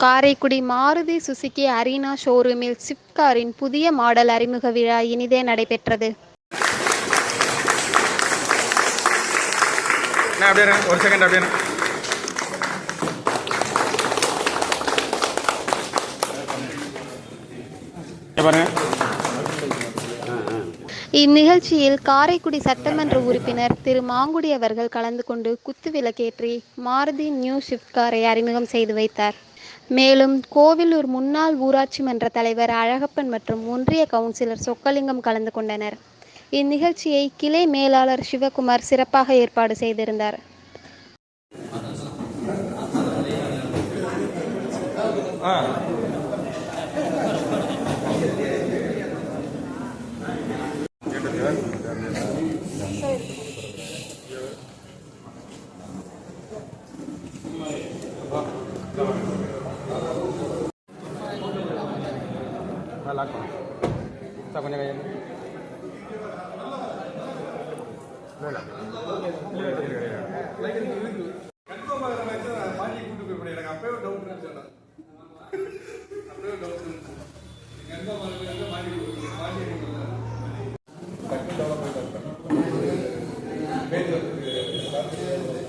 Karaikudi Maruti Suzuki arena ஷோரூமில் Swift காரின் புதிய மாடல் அறிமுக விழா இனிதே நடைபெற்றது. இந்நிகழ்ச்சியில் காரைக்குடி சட்டமன்ற உறுப்பினர் திரு மாங்குடி அவர்கள் கலந்து கொண்டு குத்துவிளக்கேற்றி மாருதி நியூ ஸ்விஃப்ட் காரை அறிமுகம் செய்து வைத்தார். மேலும் கோவிலூர் முன்னாள் ஊராட்சி மன்ற தலைவர் அழகப்பன் மற்றும் ஒன்றிய கவுன்சிலர் சொக்கலிங்கம் கலந்து கொண்டனர். இந்நிகழ்ச்சியை கிளை மேலாளர் சிவகுமார் சிறப்பாக ஏற்பாடு செய்திருந்தார். Betul.